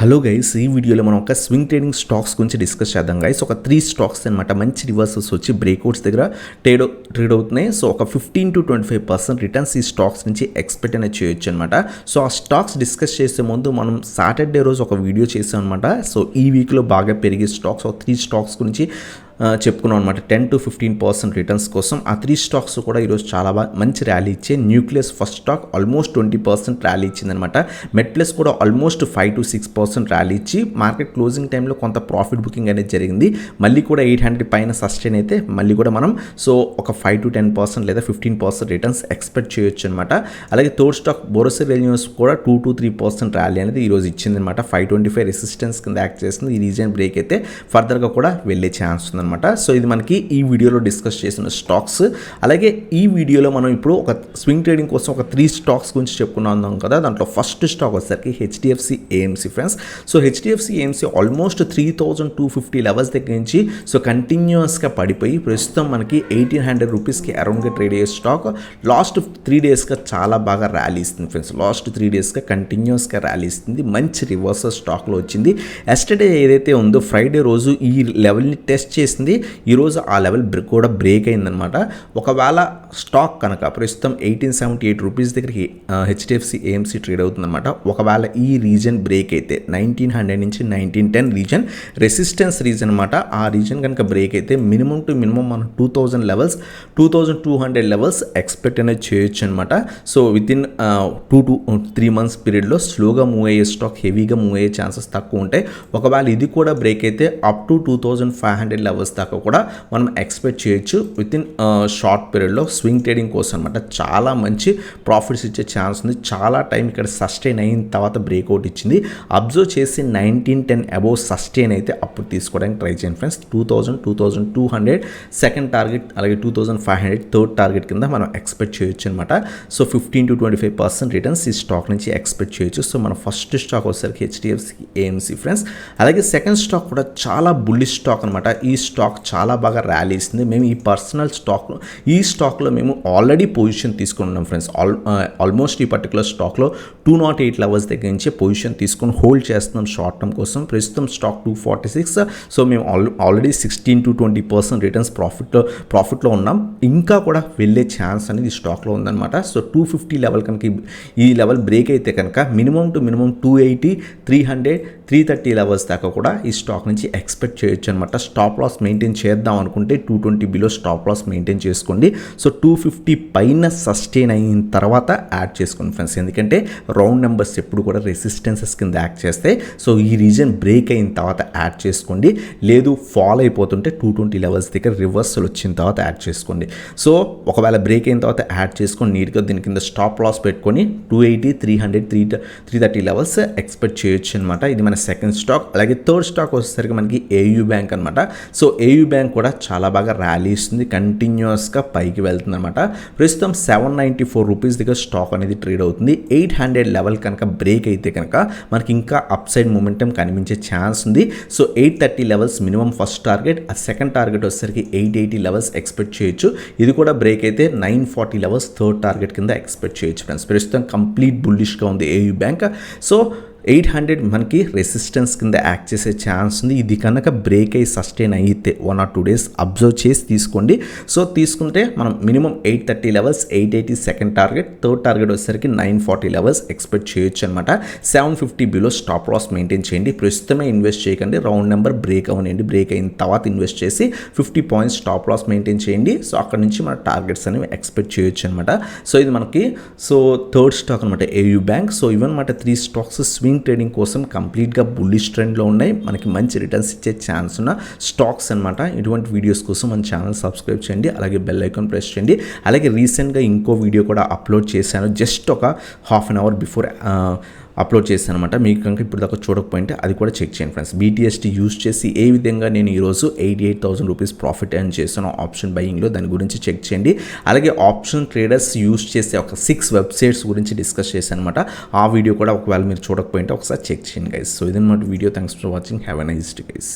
Hello guys, ఈ వీడియోలో మనం ఒక స్వింగ్ ట్రేడింగ్ స్టాక్స్ గురించి డిస్కస్ చేద్దాం గైస్. ఒక 3 స్టాక్స్ అనమాట మంచి రివర్సల్స్ వచ్చి బ్రేక్అవుట్స్ దగ్గర ట్రేడ్ అవుతున్నాయి. సో ఒక 15 to 25% రిటర్న్స్ ఈ స్టాక్స్ నుంచి ఎక్స్పెక్ట్ అనేది చేయొచ్చు అనమాట. సో ఆ స్టాక్స్ డిస్కస్ చేసే ముందు మనం సాటర్డే రోజు ఒక వీడియో చేసాం అనమాట. సో ఈ వీక్లో బాగా పెరిగే స్టాక్స్, ఒక 3 స్టాక్స్ గురించి చెప్పుకున్నాం అనమాట. 10 to 15% రిటర్న్స్ కోసం ఆ 3 స్టాక్స్ కూడా ఈరోజు చాలా బాగా మంచి ర్యాలీ ఇచ్చే. Nucleus first stock almost 20% rally ఇచ్చిందనమాట. మెట్ప్లస్ కూడా ఆల్మోస్ట్ 5 to 6% ర్యాలీ ఇచ్చి మార్కెట్ క్లోజింగ్ టైంలో కొంత ప్రాఫిట్ బుకింగ్ అనేది జరిగింది. మళ్ళీ కూడా 800 పైన సస్టైన్ అయితే మళ్ళీ కూడా మనం సో ఒక 5 to 10% లేదా 15% రిటర్న్స్ ఎక్స్పెక్ట్ చేయొచ్చు అనమాట. అలాగే థర్డ్ స్టాక్ బోరోసిల్ రెన్యూస్ కూడా 2 to 3% ర్యాలీ అనేది ఈరోజు ఇచ్చిందనమాట. 525 రెసిస్టెన్స్ కింద యాక్ట్ చేస్తుంది. ఈ రీజన్ బ్రేక్ అయితే ఫర్దర్గా కూడా వెళ్ళే ఛాన్స్ ఉంది. సో ఇది మనకి ఈ వీడియోలో డిస్కస్ చేసిన స్టాక్స్. అలాగే ఈ వీడియోలో మనం ఇప్పుడు ఒక స్వింగ్ ట్రేడింగ్ కోసం ఒక 3 స్టాక్స్ గురించి చెప్పుకున్నాం కదా. దాంట్లో ఫస్ట్ స్టాక్ వచ్చేసరికి HDFC AMC friends. So HDFC AMC almost 3250 levels దగ్గర నుంచి సో కంటిన్యూస్గా పడిపోయి ప్రస్తుతం మనకి 1800 రూపీస్కి అరౌండ్గా ట్రేడ్ అయ్యే స్టాక్ లాస్ట్ 3 డేస్గా చాలా బాగా ర్యాలీ ఇస్తుంది ఫ్రెండ్స్. లాస్ట్ 3 డేస్గా కంటిన్యూస్గా ర్యాలీ ఇస్తుంది. మంచి రివర్సల్ స్టాక్లో వచ్చింది. ఎస్టర్డే ఏదైతే ఉందో ఫ్రైడే రోజు ఈ లెవెల్ని టెస్ట్ చేసింది. ఈరోజు ఆ లెవెల్ కూడా బ్రేక్ అయిందనమాట. ఒకవేళ స్టాక్ కనుక ప్రస్తుతం 1878 రూపీస్ దగ్గరికి హెచ్డిఎఫ్సి ఏఎంసీ ట్రేడ్ అవుతుందన్నమాట. ఒకవేళ ఈ రీజన్ బ్రేక్ అయితే 1900 నుంచి 1910 రీజన్ రెసిస్టెన్స్ రీజన్ అనమాట. ఆ రీజన్ కనుక బ్రేక్ అయితే మినిమం టు మినిమం మనం 2000 లెవెల్స్ 2200 లెవెల్స్ ఎక్స్పెక్ట్ అనేది చేయొచ్చు అనమాట. So with in 2 to 3 months పీరియడ్లో స్లోగా మూవ్ అయ్యే స్టాక్ హెవీగా మూవ్ అయ్యే ఛాన్సెస్ తక్కువ ఉంటాయి. ఒకవేళ ఇది కూడా బ్రేక్ అయితే అప్ టు 2500 లెవెల్స్ దాకా కూడా మనం ఎక్స్పెక్ట్ చేయొచ్చు విత్ ఇన్ షార్ట్ పీరియడ్లో స్వింగ్ ట్రేడింగ్ కోసం అనమాట. చాలా మంచి ప్రాఫిట్స్ ఇచ్చే ఛాన్స్ ఉంది. చాలా టైం ఇక్కడ సస్టైన్ అయిన తర్వాత బ్రేక్అవుట్ ఇచ్చింది. అబ్జర్వ్ చేసి 1910 అబోవ్ సస్టైన్ అయితే అప్పుడు తీసుకోవడానికి ట్రై చేయండి ఫ్రెండ్స్. 2200 సెకండ్ టార్గెట్, అలాగే 2500 థర్డ్ టార్గెట్ కింద మనం ఎక్స్పెక్ట్ చేయొచ్చు అనమాట. సో 15 to 25% రిటర్న్స్ ఈ స్టాక్ నుంచి ఎక్స్పెక్ట్ చేయొచ్చు. సో మన ఫస్ట్ స్టాక్ వచ్చేసరికి హెచ్డిఎఫ్సి ఏఎంసీ ఫ్రెండ్స్. అలాగే సెకండ్ స్టాక్ కూడా చాలా బుల్లిష్ స్టాక్ అనమాట. ఈ స్టాక్ చాలా బాగా ర్యాలీ ఇస్తుంది. మేము ఈ పర్సనల్ స్టాక్లో ఈ స్టాక్లో మేము ఆల్రెడీ పొజిషన్ తీసుకున్నాం ఫ్రెండ్స్. ఆల్మోస్ట్ ఈ పర్టికులర్ స్టాక్లో 208 లెవెల్స్ దగ్గర నుంచి పొజిషన్ తీసుకొని హోల్డ్ చేస్తున్నాం షార్ట్ టర్మ్ కోసం. ప్రస్తుతం స్టాక్ 246. సో మేము ఆల్రెడీ 16 to 20% రిటర్న్స్ ప్రాఫిట్లో ఉన్నాం. ఇంకా కూడా వెళ్ళే ఛాన్స్ అనేది ఈ స్టాక్లో ఉందన్నమాట. సో 250 లెవెల్ కనుక ఈ లెవెల్ బ్రేక్ అయితే కనుక మినిమం టు మినిమం 280, 300, 330 లెవెల్స్ దాకా కూడా ఈ స్టాక్ నుంచి ఎక్స్పెక్ట్ చేయొచ్చు అనమాట. స్టాప్ లాస్ మెయింటైన్ చేద్దాం అనుకుంటే 220 బిలో స్టాప్ లాస్ మెయింటైన్ చేసుకోండి. సో 250 పైన సస్టైన్ అయిన తర్వాత యాడ్ చేసుకోండి ఫ్రెండ్స్. ఎందుకంటే రౌండ్ నెంబర్స్ ఎప్పుడు కూడా రెసిస్టెన్సెస్ కింద యాక్ట్ చేస్తాయి. సో ఈ రీజన్ బ్రేక్ అయిన తర్వాత యాడ్ చేసుకోండి. లేదు ఫాల్ అయిపోతుంటే 220 లెవెల్స్ దగ్గర రివర్సల్ వచ్చిన తర్వాత యాడ్ చేసుకోండి. సో ఒకవేళ బ్రేక్ అయిన తర్వాత యాడ్ చేసుకొని నీట్గా దీని కింద స్టాప్ లాస్ పెట్టుకొని 280, 300, 330 లెవెల్స్ ఎక్స్పెక్ట్ చేయొచ్చు అనమాట. ఇది మన సెకండ్ స్టాక్. అలాగే థర్డ్ స్టాక్ వచ్చేసరికి మనకి ఏయూ బ్యాంక్ అనమాట. సో ఏయూ బ్యాంక్ కూడా చాలా బాగా ర్యాలీ ఇస్తుంది. కంటిన్యూస్గా పైకి వెళ్తుంది అనమాట. ప్రస్తుతం 794 రూపీస్ దగ్గర స్టాక్ అనేది ట్రేడ్ అవుతుంది. 800 లెవెల్ కనుక బ్రేక్ అయితే కనుక మనకి ఇంకా అప్ సైడ్ మూమెంటం కనిపించే ఛాన్స్ ఉంది. So 830 levels minimum first target. ఆ సెకండ్ టార్గెట్ వచ్చేసరికి 880 లెవెల్స్ ఎక్స్పెక్ట్ చేయొచ్చు. ఇది కూడా బ్రేక్ అయితే 940 లెవెల్స్ థర్డ్ టార్గెట్ కింద ఎక్స్పెక్ట్ చేయొచ్చు ఫ్రెండ్స్. ప్రస్తుతం కంప్లీట్ బుల్లిష్గా ఉంది ఏయూ బ్యాంక్. సో 800 మనకి రెసిస్టెన్స్ కింద యాక్ట్ చేసే ఛాన్స్ ఉంది. ఇది కనుక బ్రేక్ అయ్యి సస్టైన్ అయితే 1 or 2 days అబ్జర్వ్ చేసి తీసుకోండి. సో తీసుకుంటే మనం minimum 830 levels, 880 second target, third target వచ్చేసరికి 940 లెవెల్స్ ఎక్స్పెక్ట్ చేయొచ్చు అనమాట. 750 బిలో స్టాప్ లాస్ మెయింటైన్ చేయండి. ప్రస్తుతమే ఇన్వెస్ట్ చేయకండి. రౌండ్ నెంబర్ బ్రేక్ అవనండి. బ్రేక్ అయిన తర్వాత ఇన్వెస్ట్ చేసి 50 పాయింట్స్ స్టాప్ లాస్ మెయింటైన్ చేయండి. సో అక్కడ నుంచి మన టార్గెట్స్ అనేవి ఎక్స్పెక్ట్ చేయొచ్చు అనమాట. సో ఇది మనకి సో థర్డ్ స్టాక్ అనమాట ఏయూ బ్యాంక్. సో ఇవన్నమాట 3 స్టాక్స్ స్వింగ్ ట్రేడింగ్ కోసం కంప్లీట్గా బుల్లిష్ ట్రెండ్లో ఉన్నాయి. మనకి మంచి రిటర్న్స్ ఇచ్చే ఛాన్స్ ఉన్న స్టాక్స్ అనమాట. ఇటువంటి వీడియోస్ కోసం మన ఛానల్ సబ్స్క్రైబ్ చేయండి. అలాగే బెల్ ఐకాన్ ప్రెస్ చేయండి. అలాగే రీసెంట్గా ఇంకో వీడియో కూడా అప్లోడ్ చేశాను. జస్ట్ ఒక half an hour before upload చేశాను అనమాట. మీకు కనుక ఇప్పుడు దాకా చూడకపోయింటే అది కూడా చెక్ చేయండి ఫ్రెండ్స్. BTST యూజ్ చేసి ఏ విధంగా నేను ఈరోజు 88,000 రూపీస్ ప్రాఫిట్ ఎర్న్ చేశాను ఆప్షన్ బయింగ్లో, దాని గురించి చెక్ చేయండి. అలాగే ఆప్షన్ ట్రేడర్స్ యూజ్ చేసే ఒక 6 వెబ్సైట్స్ గురించి డిస్కస్ చేశాను అనమాట. ఆ వీడియో కూడా ఒకవేళ మీరు చూడకపోయింటే ఒకసారి చెక్ చేయండి గైస్. సో ఇదన్నమాట video. Thanks for watching. Have a nice day guys.